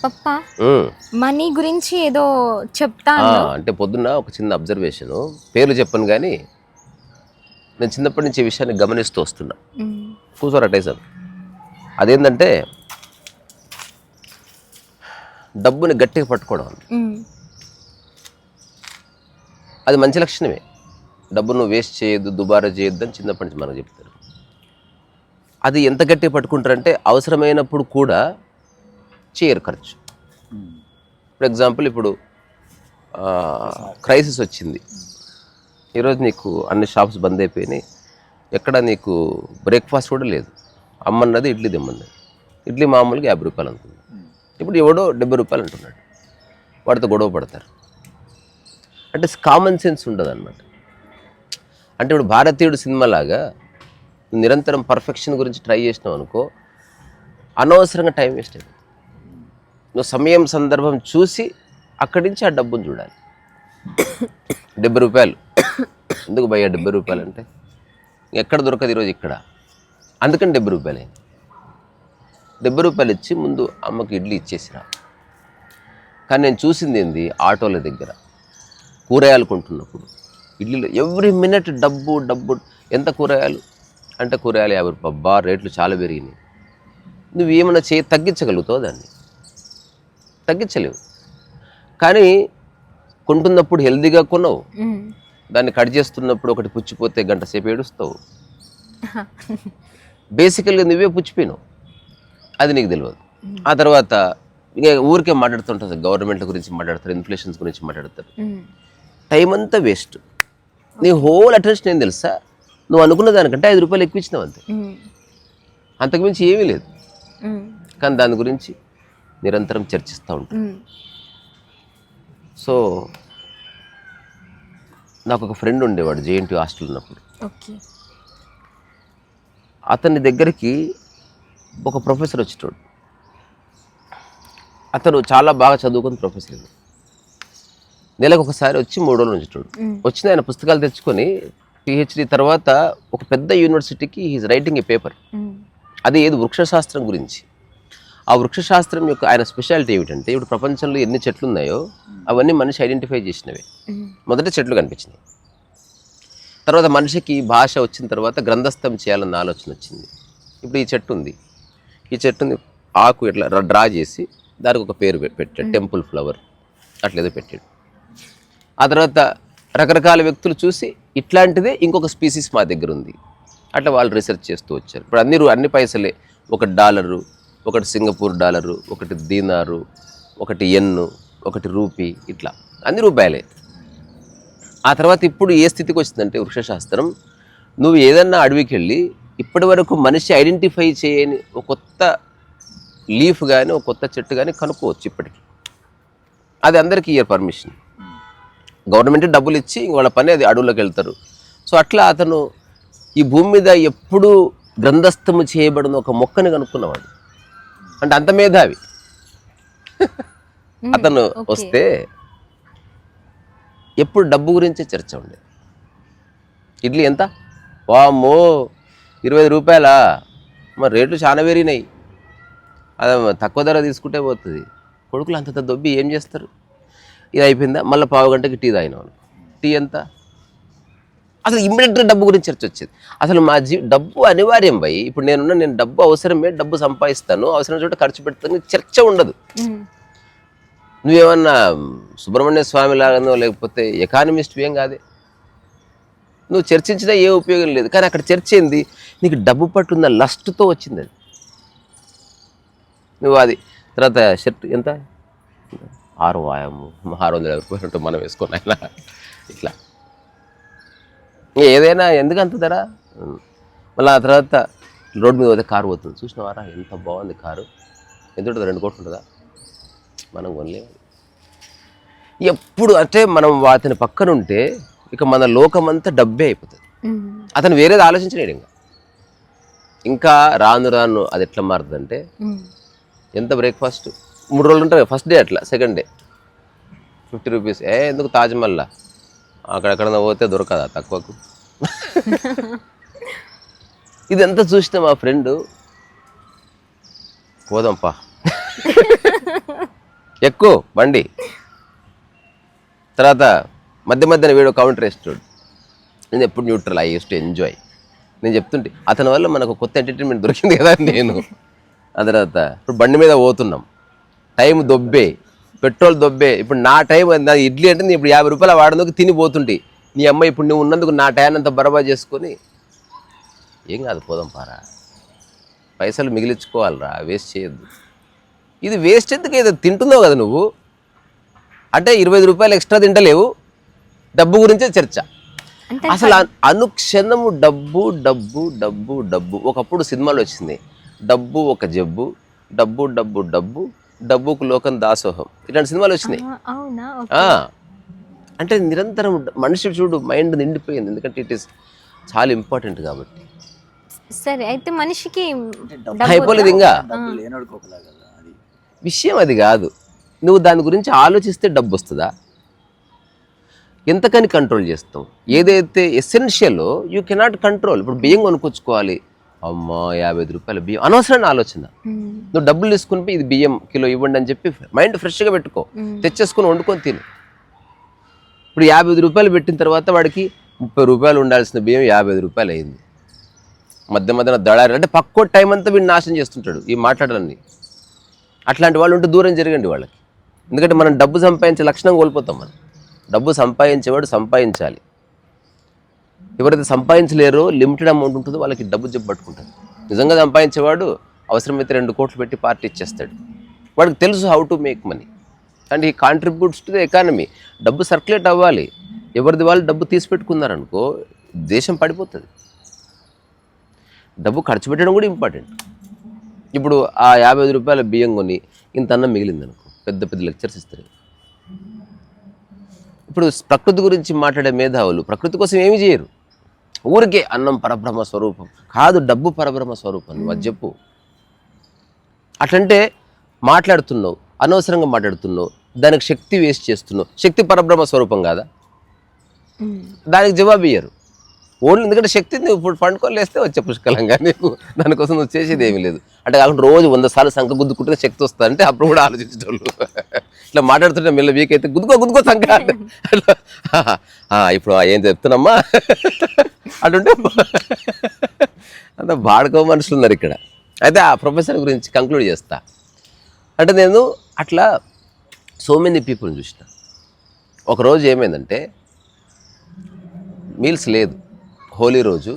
పప్పా money గురించి ఏదో చెప్తా అంటే పొద్దున్న ఒక చిన్న అబ్జర్వేషను, పేర్లు చెప్పను కానీ నేను చిన్నప్పటి నుంచి ఈ విషయాన్ని గమనిస్తూ వస్తున్నా. కూర్చోరా టైసన్. అదేంటంటే డబ్బుని గట్టిగా పట్టుకోవడం, అది మంచి లక్షణమే. డబ్బును వేస్ట్ చేయొద్దు, దుబారా చేయొద్దు అని చిన్నప్పటి నుంచి మనకు చెప్తారు. అది ఎంత గట్టిగా పట్టుకుంటారంటే అవసరమైనప్పుడు కూడా చేయరు ఖర్చు. ఫర్ ఎగ్జాంపుల్ ఇప్పుడు క్రైసిస్ వచ్చింది, ఈరోజు నీకు అన్ని షాప్స్ బంద్ అయిపోయినాయి, ఎక్కడ నీకు బ్రేక్ఫాస్ట్ కూడా లేదు, అమ్మన్నది ఇడ్లీ తెమ్మన్నది, ఇడ్లీ మామూలుగా 50 రూపాయలు అనుకుంది, ఇప్పుడు ఎవడో 70 రూపాయలు అంటున్నాడు, వాడితో గొడవ పడతారు. అంటే కామన్ సెన్స్ ఉండదు అనమాట. అంటే ఇప్పుడు భారతీయుడు సినిమాలాగా నిరంతరం పర్ఫెక్షన్ గురించి ట్రై చేసినావు అనుకో, అనవసరంగా టైం వేస్ట్ అయిపోతుంది. నువ్వు సమయం సందర్భం చూసి అక్కడి నుంచి ఆ డబ్బును చూడాలి. 70 రూపాయలు ఎందుకు భయ్యా 70 రూపాయలు అంటే ఎక్కడ దొరకదు ఈరోజు ఇక్కడ, అందుకని 70 రూపాయలు అయింది. 70 రూపాయలు ఇచ్చి ముందు అమ్మకి ఇడ్లీ ఇచ్చేసిరా. కానీ నేను చూసింది ఏంది, ఆటోల దగ్గర కూరగాయలు కొంటున్నప్పుడు ఇడ్లీలో ఎవ్రీ మినిట్ డబ్బు డబ్బు. ఎంత కూరగాయలు అంటే కూరగాయలు 50 రూపాయలు, బా రేట్లు చాలా పెరిగినాయి. నువ్వు ఏమైనా తగ్గించగలుగుతావు, దాన్ని తగ్గించలేవు. కానీ కొంటున్నప్పుడు హెల్దీగా కొనవు, దాన్ని కట్ చేస్తున్నప్పుడు ఒకటి పుచ్చిపోతే గంట సేపు ఏడుస్తావు. బేసికల్గా నువ్వే పుచ్చిపోయినావు, అది నీకు తెలియదు. ఆ తర్వాత ఇంకా ఊరికే మాట్లాడుతుంటారు, గవర్నమెంట్ల గురించి మాట్లాడతారు, ఇన్ఫ్లేషన్స్ గురించి మాట్లాడతారు, టైం అంతా వేస్ట్. నీ హోల్ అటెన్షన్ ఏం తెలుసా, నువ్వు అనుకున్న దానికంటే 5 రూపాయలు ఎక్కువ ఇచ్చినావు అంతే, అంతకుమించి ఏమీ లేదు. కానీ దాని గురించి నిరంతరం చర్చిస్తూ ఉంటాం. సో నాకు ఒక ఫ్రెండ్ ఉండేవాడు జేఎన్టీ హాస్టల్ ఉన్నప్పుడు. అతని దగ్గరికి ఒక ప్రొఫెసర్ వచ్చేటోడు. అతను చాలా బాగా చదువుకుని ప్రొఫెసర్, నెలకు ఒకసారి వచ్చి 3 రోజులు ఉంచేటోడు. వచ్చిన ఆయన పుస్తకాలు తెచ్చుకొని పిహెచ్డి తర్వాత ఒక పెద్ద యూనివర్సిటీకి హీజ్ రైటింగ్ ఏ పేపర్. అది ఏది వృక్షశాస్త్రం గురించి. ఆ వృక్షశాస్త్రం యొక్క ఆయన స్పెషాలిటీ ఏమిటంటే, ఇప్పుడు ప్రపంచంలో ఎన్ని చెట్లు ఉన్నాయో అవన్నీ మనిషి ఐడెంటిఫై చేసినవే. మొదట చెట్లు కనిపించినాయి, తర్వాత మనిషికి భాష వచ్చిన తర్వాత గ్రంథస్థం చేయాలన్న ఆలోచన వచ్చింది. ఇప్పుడు ఈ చెట్టు ఉంది, ఈ చెట్టుని ఆకు ఇట్లా డ్రా చేసి దానికి ఒక పేరు పెట్టాడు, టెంపుల్ ఫ్లవర్ అట్లేదో పెట్టాడు. ఆ తర్వాత రకరకాల వ్యక్తులు చూసి ఇట్లాంటిదే ఇంకొక స్పీసీస్ మా దగ్గర ఉంది, అట్లా వాళ్ళు రీసెర్చ్ చేస్తూ వచ్చారు. ఇప్పుడు అన్ని పైసలే, ఒకటి $1, ఒకటి సింగపూర్ డాలరు, ఒకటి దీనారు, ఒకటి ఎన్ను, ఒకటి రూపీ, ఇట్లా అన్ని రూపాయలే. ఆ తర్వాత ఇప్పుడు ఏ స్థితికి వచ్చిందంటే వృక్షశాస్త్రం, నువ్వు ఏదన్నా అడవికి వెళ్ళి ఇప్పటి వరకు మనిషి ఐడెంటిఫై చేయని ఒక కొత్త లీఫ్ కానీ ఒక కొత్త చెట్టు కానీ కనుక్కోవచ్చు ఇప్పటికి. అది అందరికీ ఇయ్యర్ పర్మిషన్, గవర్నమెంట్ డబ్బులు ఇచ్చి వాళ్ళ పని అది అడవుల్లోకి వెళ్తారు. సో అట్లా అతను ఈ భూమి మీద ఎప్పుడూ గ్రంథస్థము చేయబడిన ఒక మొక్కని కనుక్కున్నవాడు. అంటే అంత మేధావి అతను. వస్తే ఎప్పుడు డబ్బు గురించే చర్చ ఉండేది. ఇడ్లీ ఎంత, వామ్మో 25 రూపాయలా, మరి రేట్లు చాలా పెరిగినాయి, అది తక్కువ ధర తీసుకుంటే పోతుంది. కొడుకులు అంత దొబ్బి ఏం చేస్తారు, ఇది అయిపోయిందా మళ్ళీ పావు గంటకి టీ తాగినాను, టీ ఎంత. అసలు ఇమ్మీడియట్గా డబ్బు గురించి చర్చ వచ్చేది. అసలు మా డబ్బు అనివార్యం భయ్. ఇప్పుడు నేను డబ్బు అవసరమే, డబ్బు సంపాదిస్తాను, అవసరం చోట ఖర్చు పెడతాను, చర్చ ఉండదు. నువ్వేమన్నా సుబ్రహ్మణ్య స్వామి లాగానో లేకపోతే ఎకానమిస్ట్ ఏం కాదే, నువ్వు చర్చించినా ఏ ఉపయోగం లేదు. కానీ అక్కడ చర్చ ఏంది, నీకు డబ్బు పట్టున్న లస్ట్తో వచ్చింది అది. నువ్వు అది తర్వాత షర్ట్ ఎంత 650 రూపాయలు మనం వేసుకున్నా ఇట్లా, ఏదైనా ఎందుకు అంత ధర. మళ్ళీ ఆ తర్వాత రోడ్డు మీద పోతే కారు పోతుంది, చూసినవారా ఎంత బాగుంది కారు, ఎంత ఉంటుంది, 2 కోట్లు ఉంటుందా, మనం కొనలేము. ఎప్పుడు అంటే మనం అతని పక్కన ఉంటే ఇక మన లోకమంతా డబ్బే అయిపోతుంది. అతను వేరేది ఆలోచించలేడు. ఇంకా రాను రాను అది ఎట్లా మారుతుందంటే, ఎంత బ్రేక్ఫాస్ట్ 3 రోజులు ఉంటారు, ఫస్ట్ డే అట్లా, సెకండ్ డే 50 రూపీస్, ఎందుకు తాజ్మహల్ అక్కడెక్కడ పోతే దొరకదా తక్కువకు. ఇదంతా చూసిన మా ఫ్రెండ్ పోదాంపా ఎక్కువ బండి. తర్వాత మధ్య మధ్యన వీడు కౌంటర్ వేస్తాడు. నేను ఎప్పుడు neutral, I use to enjoy. నేను చెప్తుంటే అతని వల్ల మనకు కొత్త ఎంటర్టైన్మెంట్ దొరికింది కదా నేను. ఆ తర్వాత ఇప్పుడు బండి మీద పోతున్నాం, టైం దొబ్బే, పెట్రోల్ దొబ్బే. ఇప్పుడు నా టైం ఇడ్లీ అంటే నేను ఇప్పుడు 50 రూపాయలు వాడినందుకు తినిపోతుంటే, నీ అమ్మ ఇప్పుడు నువ్వు ఉన్నందుకు నా టైం అంతా బరబా చేసుకొని ఏం కాదు పోదాం పారా, పైసలు మిగిలించుకోవాలరా, వేస్ట్ చేయొద్దు. ఇది వేస్ట్ ఎందుకు, ఏదో తింటున్నావు కదా నువ్వు. అంటే 25 రూపాయలు ఎక్స్ట్రా తింటలేవు, డబ్బు గురించే చర్చ. అసలు అనుక్షణము డబ్బు డబ్బు డబ్బు డబ్బు. ఒకప్పుడు సినిమాలు వచ్చింది, డబ్బు ఒక జబ్బు, డబ్బు డబ్బు డబ్బు, డబ్బుకు లోకం దాసోహం, ఇలాంటి సినిమాలు వచ్చినాయి. అంటే నిరంతరం మనిషి చూడు మైండ్ నిండిపోయింది, ఎందుకంటే ఇట్ ఈస్ చాలా ఇంపార్టెంట్ కాబట్టి. సరే, అయితే మనిషికి అయిపోలేదు ఇంకా విషయం. అది కాదు, నువ్వు దాని గురించి ఆలోచిస్తే డబ్బు వస్తుందా, ఎంతకని కంట్రోల్ చేస్తావు. ఏదైతే ఎసెన్షియలో యూ కెనాట్ కంట్రోల్. ఇప్పుడు బియ్యం కొనుక్కొచ్చుకోవాలి, అమ్మా 55 రూపాయల బియ్యం, అనవసరమైన ఆలోచన. నువ్వు డబ్బులు తీసుకుని పోయి ఇది బియ్యం కిలో ఇవ్వండి అని చెప్పి మైండ్ ఫ్రెష్గా పెట్టుకో, తెచ్చేసుకుని వండుకొని తిను. ఇప్పుడు 55 రూపాయలు పెట్టిన తర్వాత వాడికి 30 రూపాయలు ఉండాల్సిన బియ్యం 55 రూపాయలు అయింది. మధ్య మధ్యన దళారి అంటే పక్కో టైం అంతా వీడిని నాశనం చేస్తుంటాడు ఈ మాట్లాడాలని. అట్లాంటి వాళ్ళు ఉంటే దూరం జరగండి వాళ్ళకి. ఎందుకంటే మనం డబ్బు సంపాదించే లక్షణం కోల్పోతాం. మనం డబ్బు సంపాదించేవాడు సంపాదించాలి. ఎవరైతే సంపాదించలేరో, లిమిటెడ్ అమౌంట్ ఉంటుందో వాళ్ళకి డబ్బు జబ్బు పట్టుకుంటాడు. నిజంగా సంపాదించేవాడు అవసరమైతే 2 కోట్లు పెట్టి పార్టీ ఇచ్చేస్తాడు. వాడికి తెలుసు how to make money and he contributes to the economy. డబ్బు సర్క్యులేట్ అవ్వాలి. ఎవరిది వాళ్ళు డబ్బు తీసి పెట్టుకున్నారనుకో దేశం పడిపోతుంది. డబ్బు ఖర్చు పెట్టడం కూడా ఇంపార్టెంట్. ఇప్పుడు ఆ 55 రూపాయల బియ్యం కొని ఇంత అన్నం మిగిలిందనుకో, పెద్ద పెద్ద లెక్చర్స్ ఇస్తారు. ఇప్పుడు ప్రకృతి గురించి మాట్లాడే మేధావులు ప్రకృతి కోసం ఏమి చేయరు. ఊరికే అన్నం పరబ్రహ్మ స్వరూపం కాదు, డబ్బు పరబ్రహ్మ స్వరూపం. నువ్వు అది చెప్పు. అట్లంటే మాట్లాడుతున్నావు, అనవసరంగా మాట్లాడుతున్నావు, దానికి శక్తి వేస్ట్ చేస్తున్నావు. శక్తి పరబ్రహ్మ స్వరూపం కాదా? దానికి జవాబు ఇయ్యరు. ఓన్లీ ఎందుకంటే శక్తి నువ్వు ఇప్పుడు పండుకోలేస్తే వచ్చే పుష్కలంగా, నీకు దానికోసం నువ్వు చేసేది ఏమీ లేదు. అంటే కాకుండా రోజు 100 సార్లు సంఖ గుద్దుకుంటే శక్తి వస్తుంది అంటే అప్పుడు కూడా ఆలోచించేటోళ్ళు. ఇట్లా మాట్లాడుతుంటే మెల్ల వీక్ అయితే గుద్దుకో సంఖ అట్లా. ఇప్పుడు ఏం చెప్తున్నామ్మా అటుంటే అంత బాడుకో మనుషులు ఉన్నారు ఇక్కడ. అయితే ఆ ప్రొఫెసర్ గురించి కంక్లూడ్ చేస్తా. అంటే నేను అట్లా సో మెనీ పీపుల్ని చూసిన. ఒకరోజు ఏమైందంటే మీల్స్ లేదు, హోలీ రోజు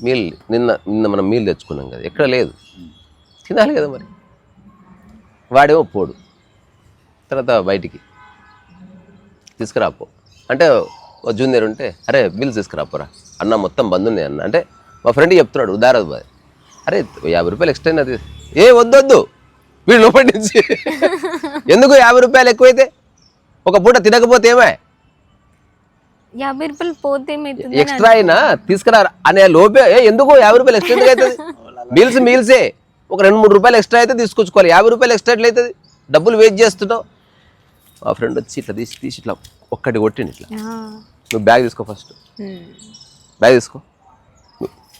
మీల్. నిన్న మనం మీల్ తెచ్చుకున్నాం కదా, ఎక్కడ లేదు, తినాలి కదా మరి. వాడేమో పోడు. తర్వాత బయటికి తీసుకురాపో అంటే ఓ జూనియర్ ఉంటే, అరే బిల్స్ తీసుకురాపోరా అన్న, మొత్తం బంద్ ఉన్నాయి అన్న అంటే, మా ఫ్రెండ్కి చెప్తున్నాడు ఉదారదు బాయ్, అరే 50 రూపాయలు ఎక్స్ట్రా అది. వద్దు వీళ్ళు లోపలి నుంచి ఎందుకు 50 రూపాయలు ఎక్కువైతే ఒక పూట తినకపోతే ఏమే, 50 రూపాయలు పోతే ఎక్స్ట్రా అయినా తీసుకురా అనే లోపే. ఎందుకు 50 రూపాయలు ఎక్స్ట్రా ఎందుకు అవుతుంది? మీల్సే ఒక 2-3 రూపాయలు ఎక్స్ట్రా అయితే తీసుకొచ్చుకోవాలి. 50 రూపాయలు ఎక్స్ట్రా ఎట్లయితుంది? డబ్బులు వేస్ట్ చేస్తున్నావు. మా ఫ్రెండ్ వచ్చి ఇట్లా తీసి ఇట్లా ఒక్కటి కొట్టింది ఇట్లా, నువ్వు బ్యాగ్ తీసుకో, ఫస్ట్ బ్యాగ్ తీసుకో,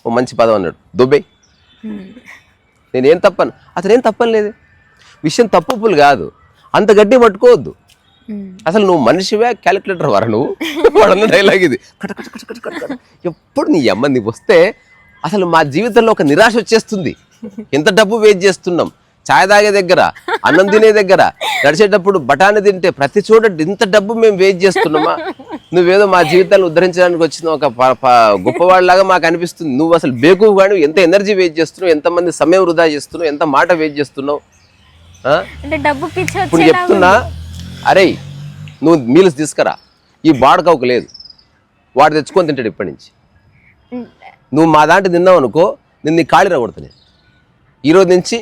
ఓ మంచి పదం అన్నాడు, దుబ్బై. నేనేం తప్పను, అతను ఏం తప్పని లేదు. విషయం తప్పులు కాదు, అంత గట్టి పట్టుకోవద్దు. అసలు నువ్వు మనిషివే క్యాలిక్యులేటర్ వారా నువ్వు? వాడన్న డైలాగ్ ఇది. ఎప్పుడు నీ అమ్మ నీకు వస్తే అసలు మా జీవితంలో ఒక నిరాశ వచ్చేస్తుంది. ఎంత డబ్బు వేస్ట్ చేస్తున్నాం, ఛాయ్ తాగే దగ్గర, అన్నం తినే దగ్గర, నడిచేటప్పుడు బఠానీ తింటే ప్రతి చోట ఇంత డబ్బు మేము వేస్ట్ చేస్తున్నామా? నువ్వేదో మా జీవితాన్ని ఉద్ధరించడానికి వచ్చిన ఒక గొప్పవాళ్ళలాగా మాకు అనిపిస్తుంది. నువ్వు అసలు బేకూఫ్ గాని, ఎంత ఎనర్జీ వేస్ట్ చేస్తున్నావు, ఎంతమంది సమయం వృధా చేస్తున్నావు, ఎంత మాట వేస్ట్ చేస్తున్నావు. ఇప్పుడు చెప్తున్నా, అరే నువ్వు మీల్స్ తీసుకురా, ఈ బాడకవుకు లేదు, వాడు తెచ్చుకొని తింటాడు ఇప్పటి నుంచి. నువ్వు మా దాంట్లో తిన్నావు అనుకో, నేను నీ ఖాళీ రాకూడతాను. ఈరోజు నుంచి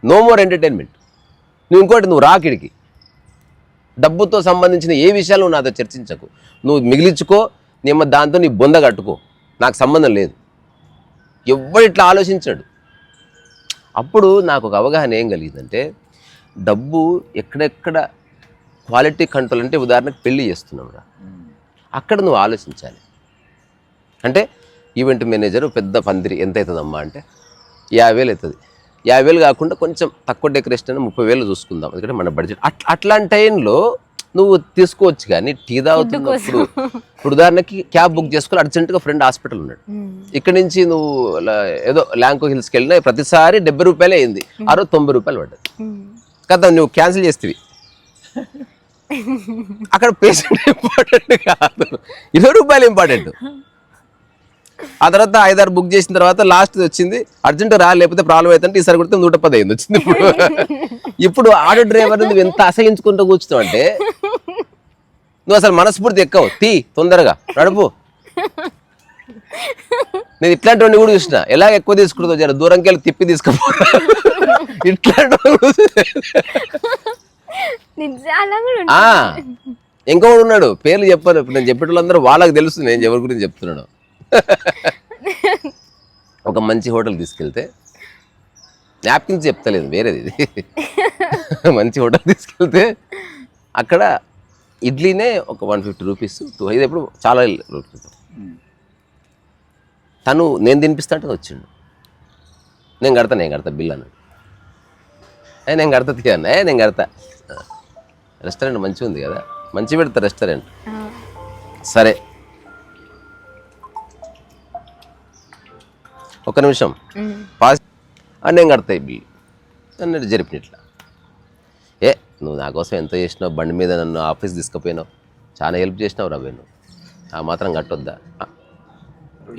నో మోర్ ఎంటర్టైన్మెంట్. నువ్వు ఇంకోటి, నువ్వు రాకిడికి డబ్బుతో సంబంధించిన ఏ విషయాలు నువ్వు నాతో చర్చించకు. నువ్వు మిగిలించుకో, నేమ్మ దాంతో నీ బొంద కట్టుకో, నాకు సంబంధం లేదు. ఎవ్వడు ఇట్లా ఆలోచించాడు. అప్పుడు నాకు ఒక అవగాహన ఏం కలిగిందంటే, డబ్బు ఎక్కడెక్కడ క్వాలిటీ కంట్రోల్ అంటే, ఉదాహరణకు పెళ్లి చేస్తున్నావు రా, అక్కడ నువ్వు ఆలోచించాలి. అంటే ఈవెంట్ మేనేజర్ పెద్ద పందిరి ఎంత అవుతుందమ్మా అంటే 50,000 అవుతుంది. 50,000 కాకుండా కొంచెం తక్కువ డెకరేషన్ అని 30,000 చూసుకుందాం, ఎందుకంటే మన బడ్జెట్. అట్లాంటి టైంలో నువ్వు తీసుకోవచ్చు. కానీ టీ తాగుతున్నప్పుడు ఇప్పుడు ఉదాహరణకి క్యాబ్ బుక్ చేసుకోవాలి, అర్జెంటుగా ఫ్రెండ్ హాస్పిటల్ ఉన్నాడు, ఇక్కడ నుంచి నువ్వు ఏదో ల్యాంకో హిల్స్కి వెళ్ళినా ప్రతిసారి 70 రూపాయలే అయింది, ఆ రోజు 90 రూపాయలు పడ్డది కదా, నువ్వు క్యాన్సిల్ చేస్తేవి. అక్కడ పేషెంట్ ఇంపార్టెంట్ కాదు, 20 రూపాయలు ఇంపార్టెంట్. ఆ తర్వాత 5-6 బుక్ చేసిన తర్వాత లాస్ట్ వచ్చింది అర్జెంట్ రా, లేకపోతే ప్రాబ్లం అవుతుంటే ఈసారి కొడితే 110 అయింది వచ్చింది. ఇప్పుడు ఆటో డ్రైవర్ నువ్వు ఎంత అసహించుకుంటూ కూర్చుతావు అంటే నువ్వు అసలు మనస్ఫూర్తి ఎక్కవు, తీ తొందరగా నడుపు. నేను ఇట్లాంటివన్నీ కూడా చూసిన, ఎలా ఎక్కువ తీసుకుంటావు, జర దూరంకి వెళ్ళి తిప్పి తీసుకుపో. ఇట్లాంటి ఇంకొకడు ఉన్నాడు, పేర్లు చెప్పారు, ఇప్పుడు నేను చెప్పేటోళ్ళందరూ వాళ్ళకి తెలుస్తుంది నేను ఎవరి గురించి చెప్తున్నాను. ఒక మంచి హోటల్ తీసుకెళ్తే, నాప్కిన్స్ చెప్తలేదు వేరేది, ఇది మంచి హోటల్ తీసుకెళ్తే అక్కడ ఇడ్లీనే ఒక 150 రూపీస్, 2 ఇది ఎప్పుడు చాలా రూపీస్. తను నేను తినిపిస్తా అంటే వచ్చిండు, నేను కడతా బిల్ అన్నాడు. నేను కడతా తీయన్నా, నేను కడతా. రెస్టారెంట్ మంచిగా ఉంది కదా, మంచి పెడతా రెస్టారెంట్, సరే ఒక నిమిషం పాస్, నేను కడతా బిల్ అన్నట్టు జరిపినట్లా. నువ్వు నా కోసం ఎంతో చేసినావు, బండి మీద నన్ను ఆఫీస్ తీసుకుపోయినావు, చాలా హెల్ప్ చేసినావు రాబోయే, నువ్వు ఆ మాత్రం కట్టొద్దా?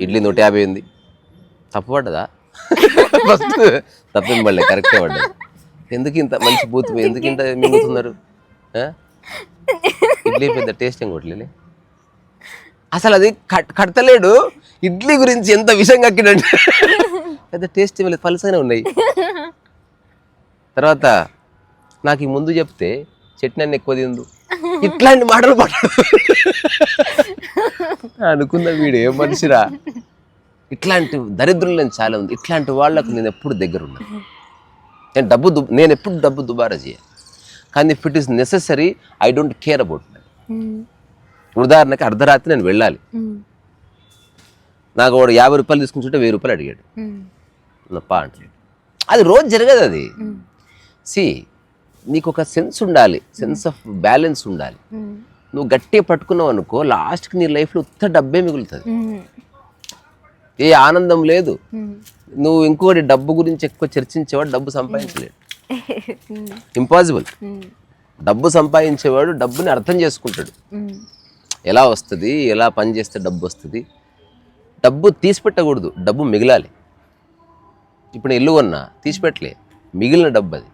ఇడ్లీ 150 ఉంది, తప్పు పడ్డదా? ఫస్ట్ తప్పేం పడలే, కరెక్టే పడ్డది. ఎందుకు ఇంత మంచి బూత్, ఎందుకు ఇంత మింగుతున్నారు? ఇడ్లీ పెద్ద టేస్ట్ ఏం కొట్టలే, అసలు అది కడతలేడు. ఇడ్లీ గురించి ఎంత విషయం కక్కిడంటే పెద్ద టేస్ట్ ఏమి లేదు, పలుసనే ఉన్నాయి. తర్వాత నాకు ఈ ముందు చెప్తే చట్నీ అన్ని ఎక్కువ తిందు, ఇట్లాంటి మాటలు అనుకున్న వీడు ఏ మనిషిరా. ఇట్లాంటి దరిద్రులు నేను చాలా ఉంది, ఇట్లాంటి వాళ్ళకు నేను ఎప్పుడు దగ్గర ఉన్నా. నేను ఎప్పుడు డబ్బు దుబారా చేయాలి, కానీ if it is necessary I don't care about that. ఉదాహరణకి అర్ధరాత్రి నేను వెళ్ళాలి, నాకు వాడు 50 రూపాయలు తీసుకుంటుంటే 1000 రూపాయలు అడిగాడు, నప్పా అంటే అది రోజు జరగదు. అది నీకు ఒక సెన్స్ ఉండాలి, సెన్స్ ఆఫ్ బ్యాలెన్స్ ఉండాలి. నువ్వు గట్టిగా పట్టుకున్నావు అనుకో, లాస్ట్కి నీ లైఫ్లో ఉత్త డబ్బే మిగులుతుంది, ఏ ఆనందం లేదు. నువ్వు ఇంకోటి డబ్బు గురించి ఎక్కువ చర్చించేవాడు డబ్బు సంపాదించలేడు, ఇంపాసిబుల్. డబ్బు సంపాదించేవాడు డబ్బుని అర్థం చేసుకుంటాడు, ఎలా వస్తుంది, ఎలా పని చేస్తే డబ్బు వస్తుంది. డబ్బు తీసిపెట్టకూడదు, డబ్బు మిగిలాలి. ఇప్పుడు ఇల్లు కొన్నా తీసిపెట్టలే, మిగిలిన డబ్బు అది.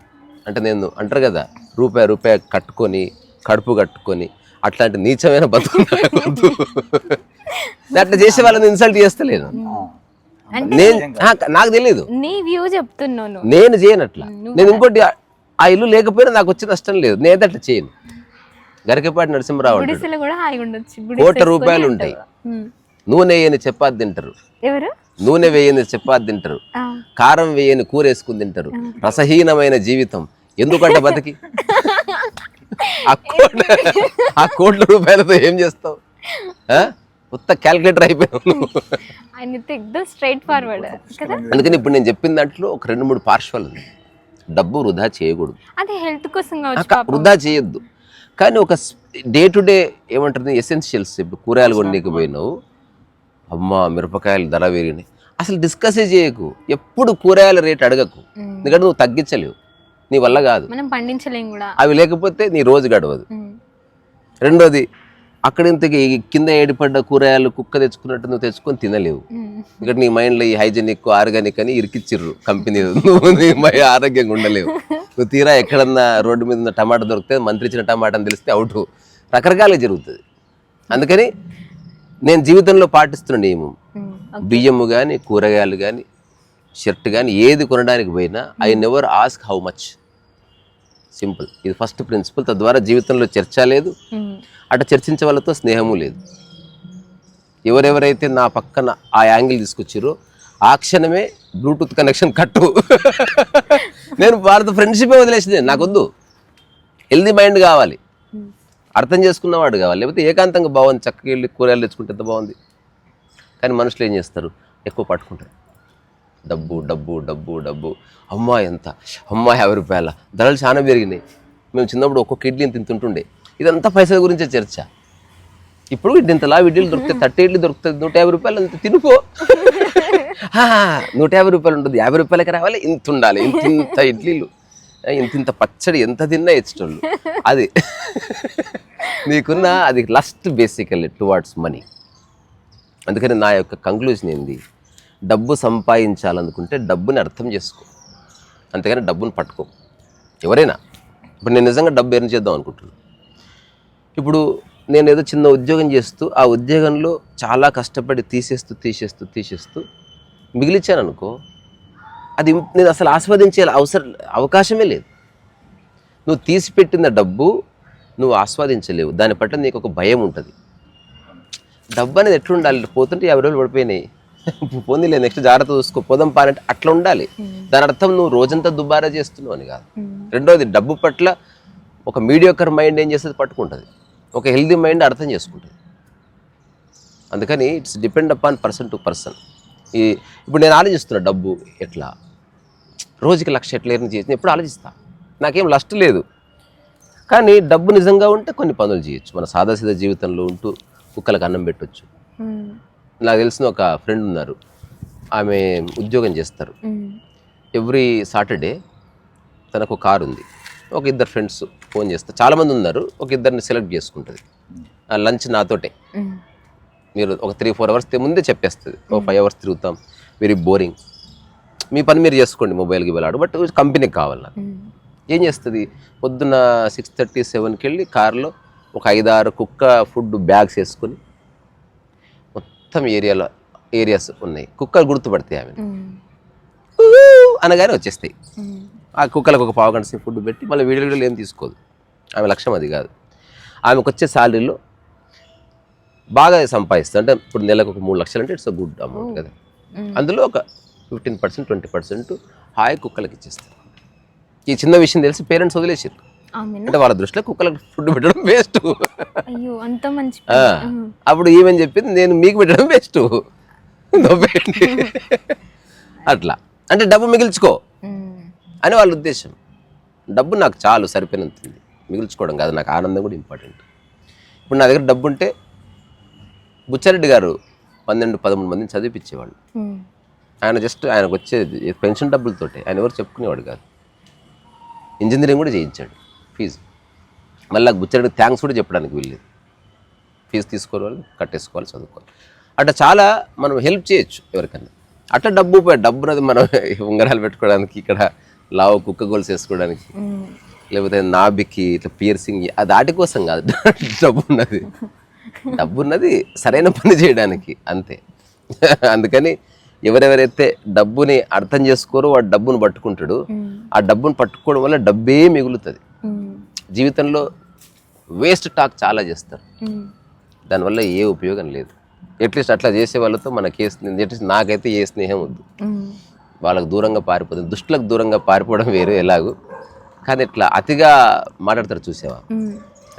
అంటే నేను అంటారు కదా, రూపాయి కట్టుకొని కడుపు కట్టుకొని అట్లాంటి నీచమైన బతుకు అట్లా చేసే వాళ్ళని ఇన్సల్ట్ చేస్తలేను నేను, నాకు తెలియదు, నేను చేయను అట్లా. నేను ఇంకోటి, ఆ ఇల్లు లేకపోయినా నాకు వచ్చే నష్టం లేదు, నేను అట్లా చేయను. గరికపాటి నరసింహరావు ₹1,00,00,000 రూపాయలు ఉంటాయి, నూనె వేయని చపాతి తింటారు, నూనె వేయని చపాతి తింటారు, కారం వేయని కూర వేసుకుని తింటారు, రసహీనమైన జీవితం ఎందుకంటే బతికి. ఆ కోట్ల రూపాయలతో ఏం చేస్తావు? కొత్త క్యాల్కులేటర్ అయిపోయావు. అందుకని ఇప్పుడు నేను చెప్పిన దాంట్లో ఒక 2-3 పార్శ్వాలు ఉన్నాయి. డబ్బు వృధా చేయకూడదు, వృధా చేయొద్దు. కానీ ఒక డే టు డే ఏమంటారు ఎసెన్షియల్స్, ఇప్పుడు కూరగాయలు కొనడానికి పోయినావు, అమ్మ మిరపకాయలు ధర పెరిగినాయి, అసలు డిస్కస్ చేయకు. ఎప్పుడు కూరగాయల రేట్ అడగకు, ఎందుకంటే నువ్వు తగ్గించలేవు, నీ వల్ల కాదు, అవి లేకపోతే నీ రోజు గడవదు. రెండోది, అక్కడ ఇంతకి కింద ఏడిపడ్డ కూరగాయలు కుక్క తెచ్చుకున్నట్టు నువ్వు తెచ్చుకొని తినలేవు, ఇక్కడ నీ మైండ్లో ఈ హైజెనిక్ ఆర్గానిక్ అని ఇరికిచ్చిర్రు కంపెనీ, నువ్వు నీ ఆరోగ్యంగా ఉండలేవు. నువ్వు తీరా ఎక్కడన్నా రోడ్డు మీద ఉన్న టమాటా దొరికితే మంత్రి ఇచ్చిన టమాటా అని తెలిస్తే అవుట్, రకరకాలుగా జరుగుతుంది. అందుకని నేను జీవితంలో పాటిస్తున్న నియమం, బియ్యము కానీ కూరగాయలు కానీ షర్ట్ కానీ ఏది కొనడానికి పోయినా I never ask how much, simple. ఇది ఫస్ట్ ప్రిన్సిపల్. తద్వారా జీవితంలో చర్చ లేదు, అట్లా చర్చించే వాళ్ళతో స్నేహము లేదు. ఎవరెవరైతే నా పక్కన ఆ యాంగిల్ తీసుకొచ్చారో ఆ క్షణమే బ్లూటూత్ కనెక్షన్ కట్టు. నేను వారితో ఫ్రెండ్షిపే వదిలేసింది, నాకొద్దు. హెల్దీ మైండ్ కావాలి, అర్థం చేసుకున్నవాడు కావాలి, లేకపోతే ఏకాంతంగా బాగుంది, చక్కగా వెళ్ళి కూరగాయలు తెచ్చుకుంటే ఎంత బాగుంది. కానీ మనుషులు ఏం చేస్తారు, ఎక్కువ పట్టుకుంటారు, డబ్బు డబ్బు డబ్బు డబ్బు, అమ్మాయి ఎంత, అమ్మాయి 50 రూపాయల, ధరలు చాలా పెరిగినాయి. మేము చిన్నప్పుడు ఒక్కొక్క ఇడ్లీ తింటుండే. ఇదంతా పైసల గురించే చర్చ. ఇప్పుడు ఇంతలా ఇడ్లీలు దొరుకుతాయి, 30 ఇడ్లీ దొరుకుతుంది, 150 రూపాయలు అంత తినుకో. 150 రూపాయలు ఉంటుంది, 50 రూపాయలకి రావాలి, ఇంత ఉండాలి, ఇంత ఇడ్లీలు, ఇంత పచ్చడి, ఎంత తిన్నా ఇచ్చటోళ్ళు. అది నీకున్న అది లస్ట్ బేసికల్లీ టువార్డ్స్ మనీ. అందుకని నా యొక్క కంక్లూజన్ ఏంది, డబ్బు సంపాదించాలనుకుంటే డబ్బుని అర్థం చేసుకో, అంతేగాని డబ్బుని పట్టుకో. ఎవరైనా ఇప్పుడు నేను నిజంగా డబ్బు ఎర్న్ చేద్దాం అనుకుంటున్నాను. ఇప్పుడు నేను ఏదో చిన్న ఉద్యోగం చేస్తూ ఆ ఉద్యోగంలో చాలా కష్టపడి తీసేస్తూ మిగిలిచ్చాను అనుకో, అది నేను అసలు ఆస్వాదించే అవకాశమే లేదు. నువ్వు తీసిపెట్టిన డబ్బు నువ్వు ఆస్వాదించలేవు, దాని పట్ల నీకు ఒక భయం ఉంటుంది. డబ్బు అనేది ఎట్లుండాలి, పోతుంటే 50 రోజులు పడిపోయినాయి, పోనీలే నెక్స్ట్ జాగ్రత్త చూసుకో, పోదాం పానంటే అట్లా ఉండాలి. దాని అర్థం నువ్వు రోజంతా దుబారా చేస్తున్నావు అని కాదు. రెండోది, డబ్బు పట్ల ఒక మీడియోకర్ మైండ్ ఏం చేస్తుంది, పట్టుకుంటుంది. ఒక హెల్దీ మైండ్ అర్థం చేసుకుంటుంది. అందుకని it's depend upon person to person. ఇప్పుడు నేను ఆలోచిస్తున్నా డబ్బు ఎట్లా, రోజుకి 1,00,000 ఎట్లా ఎర్న్ చేసి ఎప్పుడు ఆలోచిస్తా. నాకేం లస్ట్ లేదు, కానీ డబ్బు నిజంగా ఉంటే కొన్ని పనులు చేయొచ్చు. మన సాదాసీదా జీవితంలో ఉంటూ కుక్కలకు అన్నం పెట్టొచ్చు. నాకు తెలిసిన ఒక ఫ్రెండ్ ఉన్నారు, ఆమె ఉద్యోగం చేస్తారు. ఎవ్రీ సాటర్డే తనకు కారు ఉంది. ఒక 2 ఫ్రెండ్స్ ఫోన్ చేస్తారు, చాలామంది ఉన్నారు, ఒక 2ని సెలెక్ట్ చేసుకుంటుంది. లంచ్ నాతోటే, మీరు ఒక 3-4 అవర్స్ ముందే చెప్పేస్తుంది, ఒక 5 అవర్స్ తిరుగుతాం, వెరీ బోరింగ్, మీ పని మీరు చేసుకోండి, మొబైల్కి వెళ్ళాడు, బట్ కంపెనీకి కావాలి నాకు. ఏం చేస్తుంది, పొద్దున్న 6:30-7కి వెళ్ళి కారులో ఒక 5-6 కుక్క ఫుడ్ బ్యాగ్స్ వేసుకొని మొత్తం ఏరియాస్ ఉన్నాయి, కుక్కలు గుర్తుపడతాయి ఆమె అనగానే వచ్చేస్తాయి. ఆ కుక్కలకు ఒక 1/2 గంట ఫుడ్ పెట్టి మళ్ళీ వీడియోలు ఏం తీసుకోదు. ఆమె లక్ష్యం అది కాదు. ఆమెకు వచ్చే శాలరీలో బాగా సంపాదిస్తుంది. అంటే ఇప్పుడు నెలకు ఒక 3 లక్షలు అంటే ఇట్స్ అ గుడ్ అమౌంట్ కదా. అందులో ఒక 15%, 20% హాయి కుక్కలకి ఇచ్చేస్తారు. ఈ చిన్న విషయం తెలిసి పేరెంట్స్ వదిలేసారు. అంటే వాళ్ళ దృష్టిలో కుక్కలకు ఫుడ్ పెట్టడం వేస్ట్. అప్పుడు ఏమని చెప్పింది, నేను మీకు పెట్టడం వేస్ట్, అట్లా. అంటే డబ్బు మిగిల్చుకో అని వాళ్ళ ఉద్దేశం. డబ్బు నాకు చాలు, సరిపోయినంత ఉంది, మిగిల్చుకోవడం కాదు, నాకు ఆనందం కూడా ఇంపార్టెంట్. ఇప్పుడు నా దగ్గర డబ్బు ఉంటే బుచ్చారెడ్డి గారు 12-13 మందిని చదివిపించేవాళ్ళు. ఆయనకు వచ్చేది పెన్షన్ డబ్బులతోటే, ఆయన ఎవరు చెప్పుకునేవాడు కాదు. ఇంజనీరింగ్ కూడా చేయించాడు ఫీజు. మళ్ళీ బుచ్చారెడ్డికి థ్యాంక్స్ కూడా చెప్పడానికి వీల్లేదు. ఫీజు తీసుకోవాలి, కట్టేసుకోవాలి, చదువుకోవాలి. అట్లా చాలా మనం హెల్ప్ చేయొచ్చు ఎవరికన్నా. అట్లా డబ్బునది మనం ఉంగరాలు పెట్టుకోవడానికి, ఇక్కడ లావు కుక్క గోల్స్ వేసుకోవడానికి, లేకపోతే నాభికి ఇట్లా పియర్సింగ్, అది వాటి కోసం కాదు. డబ్బున్నది సరైన పని చేయడానికి, అంతే. అందుకని ఎవరెవరైతే డబ్బుని అర్థం చేసుకోరో వాడు డబ్బును పట్టుకుంటాడు. ఆ డబ్బును పట్టుకోవడం వల్ల డబ్బే మిగులుతుంది. జీవితంలో వేస్ట్ టాక్ చాలా చేస్తారు, దానివల్ల ఏ ఉపయోగం లేదు. అట్లీస్ట్ అట్లా చేసే వాళ్ళతో మనకి అట్లీస్ట్ నాకైతే ఏ స్నేహం వద్దు. వాళ్ళకు దూరంగా పారిపోతుంది, దుష్టులకు దూరంగా పారిపోవడం వేరు ఎలాగూ, కానీ ఇట్లా అతిగా మాట్లాడతారు చూసావా.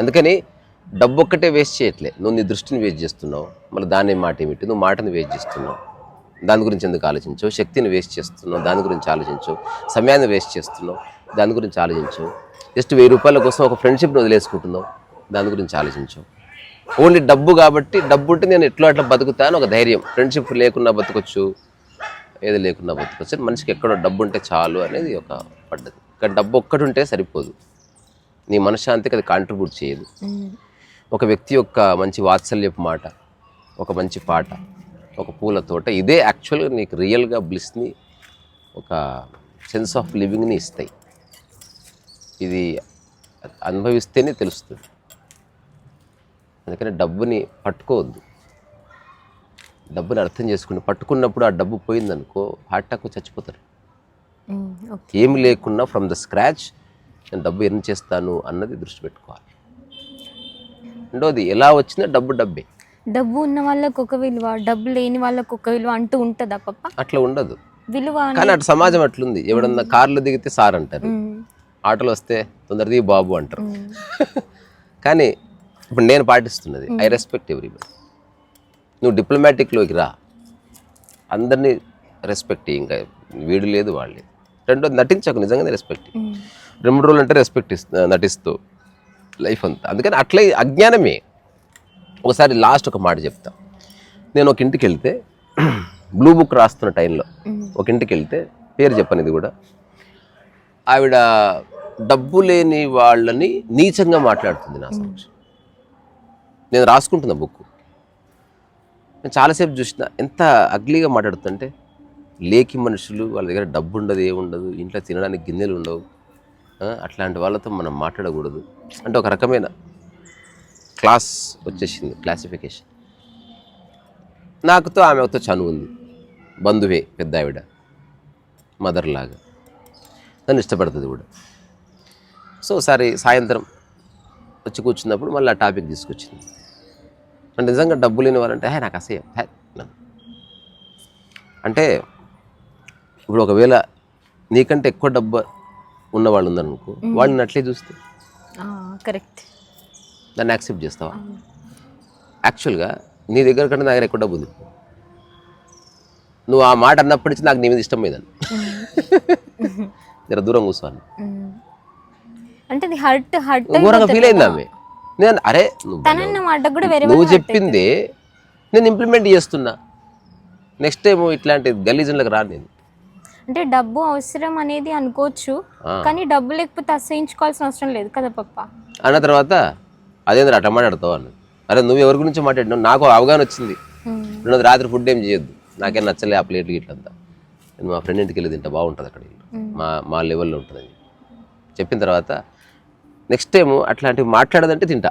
అందుకని డబ్బు ఒక్కటే వేస్ట్ చేయట్లే, నువ్వు నీ దృష్టిని వేస్ట్ చేస్తున్నావు, మళ్ళీ దాని మాట ఏమిటి, నువ్వు మాటని వేస్ట్ చేస్తున్నావు, దాని గురించి ఎందుకు ఆలోచించవు, శక్తిని వేస్ట్ చేస్తున్నావు, దాని గురించి ఆలోచించవు, సమయాన్ని వేస్ట్ చేస్తున్నావు, దాని గురించి ఆలోచించవు, జస్ట్ 1000 రూపాయల కోసం ఒక ఫ్రెండ్షిప్ని వదిలేసుకుంటున్నావు, దాని గురించి ఆలోచించవు. ఓన్లీ డబ్బు కాబట్టి, డబ్బు ఉంటే నేను ఎట్లా అట్లా బతుకుతాను ఒక ధైర్యం, ఫ్రెండ్షిప్ లేకున్నా బతకొచ్చు, ఏది లేకున్నా బతకొచ్చు. మనిషికి ఎక్కడో డబ్బు ఉంటే చాలు అనేది ఒక పద్ధతి. కానీ డబ్బు ఒక్కటి ఉంటే సరిపోదు, నీ మనశ్శాంతికి అది కాంట్రిబ్యూట్ చేయదు. ఒక వ్యక్తి యొక్క మంచి వాత్సల్యపు మాట, ఒక మంచి పాట, ఒక పూల తోట, ఇదే యాక్చువల్గా నీకు రియల్గా బ్లిస్ని, ఒక సెన్స్ ఆఫ్ లివింగ్ని ఇస్తాయి. ఇది అనుభవిస్తేనే తెలుస్తుంది. అందుకని డబ్బుని పట్టుకోవద్దు, డబ్బుని అర్థం చేసుకుని పట్టుకున్నప్పుడు ఆ డబ్బు పోయిందనుకో హార్ట్ అటాక్ చచ్చిపోతారు. ఏమి లేకున్నా ఫ్రమ్ ద స్క్రాచ్ నేను డబ్బు ఎర్న్ చేస్తాను అన్నది దృష్టి పెట్టుకోవాలి. రెండోది, ఎలా వచ్చినా డబ్బే. డబ్బు ఉన్న వాళ్ళకు ఒక విలువ, డబ్బు లేని వాళ్ళకు ఒక విలువ అంటూ ఉంటుందా పప్ప? అట్లా ఉండదు విలువ. కానీ అటు సమాజం అట్లుంది. ఎవడన్నా కార్లో దిగితే సార్ అంటారు, ఆటోలో వస్తే తొందరది బాబు అంటారు. కానీ ఇప్పుడు నేను పాటిస్తున్నది, ఐ రెస్పెక్ట్ ఎవ్రీబడి. నువ్వు డిప్లొమాటిక్లోకి రా, అందరినీ రెస్పెక్ట్. ఇంకా వీడు లేదు వాళ్ళు. రెండోది నటించకు, నిజంగానే రెస్పెక్ట్. 2-3 రోజులు అంటే రెస్పెక్ట్ నటిస్తూ లైఫ్ అంతా. అందుకని అట్లే అజ్ఞానమే. ఒకసారి లాస్ట్ ఒక మాట చెప్తా. నేను ఒక ఇంటికి వెళ్తే బ్లూ బుక్ రాస్తున్న టైంలో ఒక ఇంటికి వెళ్తే, పేరు చెప్పను ఇది కూడా, ఆవిడ డబ్బు లేని వాళ్ళని నీచంగా మాట్లాడుతుంది నా సమక్షం. నేను రాసుకుంటున్నా బుక్. నేను చాలాసేపు చూసిన ఎంత అగ్లీగా మాట్లాడుతుంటే, లేకి మనుషులు, వాళ్ళ దగ్గర డబ్బు ఉండదు, ఏముండదు, ఇంట్లో తినడానికి గిన్నెలు ఉండవు, అట్లాంటి వాళ్ళతో మనం మాట్లాడకూడదు అంటే ఒక రకమైన క్లాస్ వచ్చేసింది, క్లాసిఫికేషన్. నాకుతో ఆమెతో చనువు ఉంది, బంధువే, పెద్ద ఆవిడ, మదర్ లాగా, నన్ను ఇష్టపడుతుంది కూడా. సో సరే సాయంత్రం వచ్చి కూర్చున్నప్పుడు మళ్ళీ ఆ టాపిక్ తీసుకొచ్చింది. అంటే నిజంగా డబ్బు లేని వాళ్ళంటే నాకు అసహ్యం. అంటే ఇప్పుడు ఒకవేళ నీకంటే ఎక్కువ డబ్బు ఉన్నవాళ్ళు ఉన్నారనుకో, వాళ్ళని అట్లే చూస్తే కరెక్ట్, దాన్ని యాక్సెప్ట్ చేస్తావా? యాక్చువల్గా నీ దగ్గర కంటే నా దగ్గర ఎక్కువ డబ్బు ఉంది. నువ్వు ఆ మాట అన్నప్పటి నుంచి నాకు నీ మీద ఇష్టం పోయిందని జర దూరం కూర్చోవాలి అంటే ఘోరంగా ఫీల్ అయింది ఆమె. నేను అరే నువ్వు చెప్పింది నేను ఇంప్లిమెంట్ చేస్తున్నా, నెక్స్ట్ టైం ఇట్లాంటి గలీజన్లకు రాను నేను. అంటే డబ్బు అవసరం అనేది అనుకోవచ్చు, కానీ డబ్బు లేకపోతే అసహించుకోవాల్సిన అవసరం లేదు కదా పప్ప అన్న తర్వాత అదేంద్ర అట్లా మాట్లాడతావు అన్న. అరే నువ్వు ఎవరి గురించి మాట్లాడినావు, నాకు అవగాహన వచ్చింది. రెండోది రాత్రి ఫుడ్ ఏం చేయొద్దు, నాకేం నచ్చలే ఆ ప్లేట్లు ఇట్లంతా, నేను మా ఫ్రెండ్ ఇంటికి వెళ్ళి తింటా, బాగుంటుంది అక్కడ, మా లెవెల్లో ఉంటుందని చెప్పిన తర్వాత నెక్స్ట్ టైం అట్లాంటివి మాట్లాడదంటే తింటా.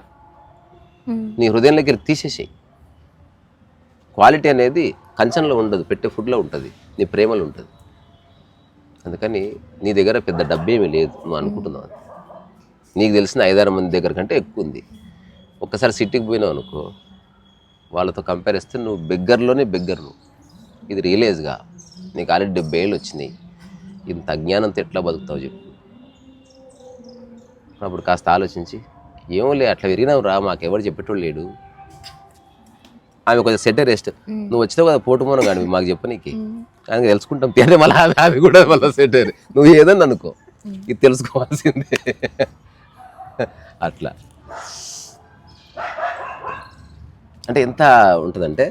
నీ హృదయంలోకి వెళ్ళి తీసేసేయి. క్వాలిటీ అనేది కంచంలో ఉండదు, పెట్టే ఫుడ్లో ఉంటుంది, నీ ప్రేమలో ఉంటుంది. అందుకని నీ దగ్గర పెద్ద డబ్బేమీ లేదు, నువ్వు అనుకుంటున్నావు. నీకు తెలిసిన 5-6 మంది దగ్గర కంటే ఎక్కువ ఉంది. ఒక్కసారి సిటీకి పోయినావు అనుకో, వాళ్ళతో కంపేర్ చేస్తే నువ్వు బెగ్గర్లోనే బెగ్గర్. నువ్వు ఇది రియలైజ్గా, నీకు ఆల్రెడీ 70 ఏళ్ళు వచ్చినాయి, ఇంత అజ్ఞానంతో ఎట్లా బతుకుతావు చెప్పు. అప్పుడు కాస్త ఆలోచించి, ఏమో లే అట్లా విరిగినావు రా, మాకెవరు చెప్పేటోళ్ళు లేడు. ఆమె కొంచెం సెట్ రెస్ట్, నువ్వు వచ్చినావు కదా పోటుమోనం కానీ మాకు చెప్పు, నీకు కానీ తెలుసుకుంటాం అంటే మళ్ళీ ఆమె కూడా మళ్ళీ సెట్ నువ్వు ఏదని అనుకో, ఇది తెలుసుకోవాల్సిందే. అట్లా అంటే ఎంత ఉంటుందంటే,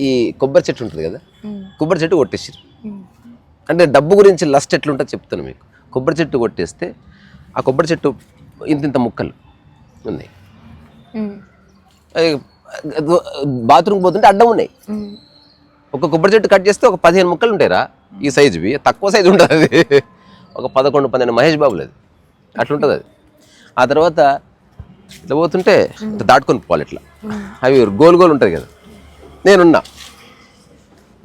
ఈ కొబ్బరి చెట్టు ఉంటుంది కదా, కొబ్బరి చెట్టు కొట్టేసారు అంటే డబ్బు గురించి లస్ట్ ఎట్లుంటుందో చెప్తాను మీకు. కొబ్బరి చెట్టు కొట్టేస్తే ఆ కొబ్బరి చెట్టు ఇంత ముక్కలు ఉన్నాయి, బాత్రూమ్ పోతుంటే అడ్డం ఉన్నాయి. ఒక కొబ్బరి చెట్టు కట్ చేస్తే ఒక 15 ముక్కలు ఉంటాయిరా, ఈ సైజువి. తక్కువ సైజు ఉంటుంది అది, ఒక 11-12 మహేష్ బాబులు, అది అట్లుంటుంది అది. ఆ తర్వాత ఇట్లా పోతుంటే ఇట్లా దాటుకొని పోవాలి, ఇట్లా అవి గోల్ గోల్ ఉంటుంది కదా. నేనున్నా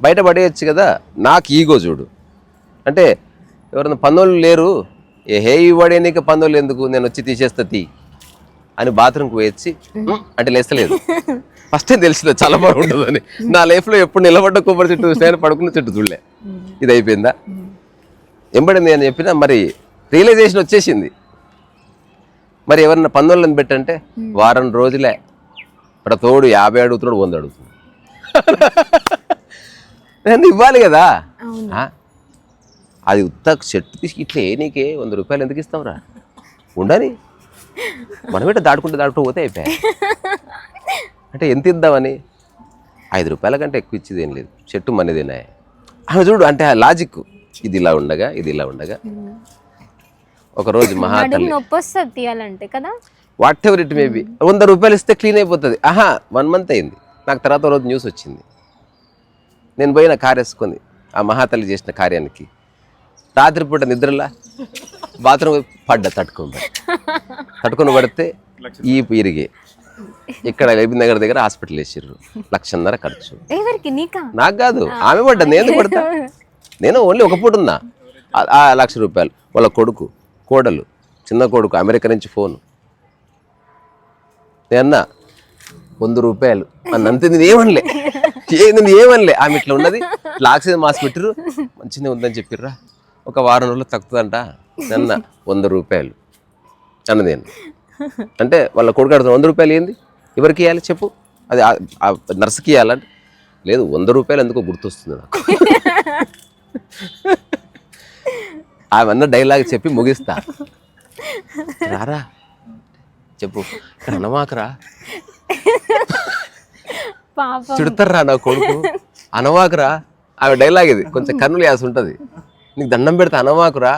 బయట పడేయచ్చు కదా, నాకు ఈగో చూడు. అంటే ఎవరైనా పన్నోళ్ళు లేరు, హే ఇవ్వడే నీకు పన్నోళ్ళు ఎందుకు, నేను వచ్చి తీసేస్తా తీ అని బాత్రూమ్కి పోయొచ్చి అంటే లేస్తలేదు. ఫస్ట్ టైం తెలిసిందా చాలా బాగుంటుందని. నా లైఫ్లో ఎప్పుడు నిలబడ్డ కొబ్బరి చెట్టు నేను పడుకున్న చెట్టు చూడలే. ఇది అయిపోయిందా ఎంబడి నేను చెప్పినా, మరి రియలైజేషన్ వచ్చేసింది. మరి ఎవరన్నా పన్నోళ్ళని పెట్టంటే వారం రోజులే ప్రతోడు 50 అడుగుతున్నాడు, 100 అడుగుతున్నాడు. నేను ఇవ్వాలి కదా, అది ఉత్త చెట్టు తీసి ఇట్లే నీకే 100 రూపాయలు ఎందుకు ఇస్తావురా, ఉండని మనం ఏంటో దాటుకుంటూ పోతే అయిపోయాయి. అంటే ఎంత ఇద్దామని, 5 రూపాయల కంటే ఎక్కువ ఇచ్చేది ఏం లేదు, చెట్టు మనదేనా ఆమె చూడు. అంటే ఆ లాజిక్ ఇది ఇలా ఉండగా ఒకరోజు మహాతల్లి తీయాలంటే కదా, వాట్ ఎవర్ ఇట్ మేబీ 100 రూపాయలు ఇస్తే క్లీన్ అయిపోతుంది. 1 మంత్ అయింది. నాకు తర్వాత రోజు న్యూస్ వచ్చింది. నేను పోయిన కారు వేసుకొని ఆ మహాతల్లి చేసిన కార్యానికి రాత్రిపూట నిద్రలా బాత్రూమ్ తట్టుకొని పడితే ఈ ఇరిగే ఇక్కడ ఎల్బీ నగర్ దగ్గర హాస్పిటల్ వేసిర్రు. 1,50,000 ఖర్చు. నాకు కాదు, ఆమె పడ్డా, నేను పడతా. నేను ఓన్లీ ఒక పూట ఉన్నా. 1,00,000 రూపాయలు. వాళ్ళ కొడుకు, కోడలు, చిన్న కొడుకు అమెరికా నుంచి ఫోను. నేనన్నా 100 రూపాయలు అన్నంతే. నేను ఏమనలే. ఆమె ఇట్లా ఉన్నది, ఇట్లా ఆక్సిజన్ మాస్క్ పెట్టిర్రు, మంచిగా ఉందని చెప్పిర్రా, ఒక వారం రోజులు తగ్గుతుందంట. నిన్న 100 రూపాయలు అన్నదేను. అంటే వాళ్ళ కొడుకు అడుగుతాను, 100 రూపాయలు ఏంది, ఎవరికి ఇవ్వాలి చెప్పు, అది నర్సుకి ఇవ్వాలంటే లేదు 100 రూపాయలు ఎందుకో గుర్తొస్తుంది నాకు. ఆమె అన్న డైలాగ్ చెప్పి ముగిస్తా. రారా చెప్పు, ఇక్కడ అనవాకరా, పాపం చిడతారా నా కొడుకు, అనవాకురా. ఆమె డైలాగ్ ఇది, కొంచెం కన్నులు యాస ఉంటుంది. నీకు దండం పెడితే అనవాకురా.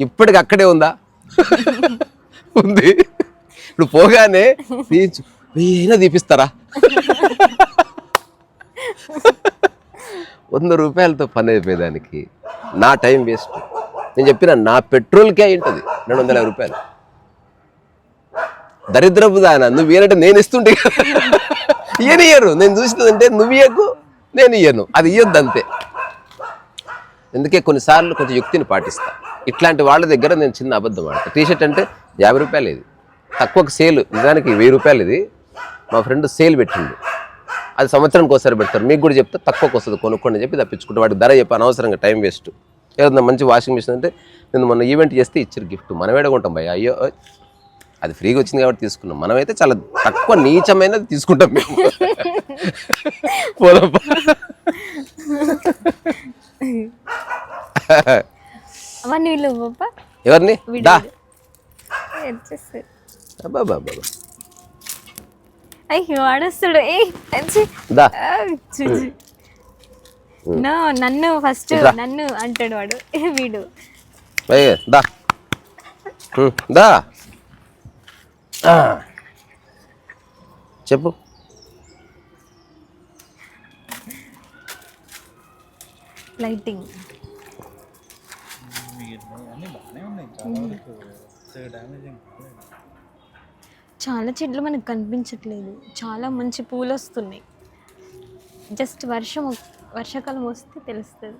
ఇప్పటికి అక్కడే ఉందా? ఉంది. ఇప్పుడు పోగానే తీయించు, అయినా తీపిస్తారా? 100 రూపాయలతో పని అయిపోయేదానికి నా టైం వేస్ట్. నేను చెప్పిన నా పెట్రోల్కే అయి ఉంటుంది 250 రూపాయలు. దరిద్రపు దాన, నువ్వు ఇయ్యనంటే నేను ఇస్తుంటే ఇయ్యరు. నేను చూసినదంటే నువ్వు ఇయ్యకు, నేను ఇయ్యను, అది ఇయ్యొద్దు అంతే. అందుకే కొన్నిసార్లు కొంచెం యుక్తిని పాటిస్తా. ఇట్లాంటి వాళ్ళ దగ్గర నేను చిన్న అబద్ధం ఆడతా. టీషర్ట్ అంటే 50 రూపాయలు, ఇది తక్కువకు సేల్, నిజానికి 1000 రూపాయలు. ఇది మా ఫ్రెండ్ సేల్ పెట్టిండు, అది సంవత్సరానికి ఒకసారి పెడతారు. మీకు కూడా చెప్తే తక్కువకు వస్తుంది, కొనుక్కోండి చెప్పి తప్పించుకుంటే వాడికి ధర చెప్పి అనవసరంగా టైం వేస్ట్. ఏదన్నా మంచి వాషింగ్ మిషన్ అంటే నేను మొన్న ఈవెంట్ చేస్తే ఇచ్చారు గిఫ్ట్, మనం ఏడకుంటాం భయ, అయ్యో అది ఫ్రీగా వచ్చింది కాబట్టి తీసుకున్నాం. మనమైతే చాలా తక్కువ నీచమైనది తీసుకుంటాం మేము. పోదప్ప. అవన్నీ వీళ్ళు పాప ఎవరిని దా బాబా అయ్యో ఆడస్తాడు. దా నన్ను ఫస్ట్ నన్ను అంటాడు వాడు. వీడు దా దా చెప్పు. లైటింగ్ చాలా చెట్లు మనకు కనిపించట్లేదు, చాలా మంచి పూలు వస్తున్నాయి. జస్ట్ వర్షాకాలం వస్తే తెలుస్తుంది.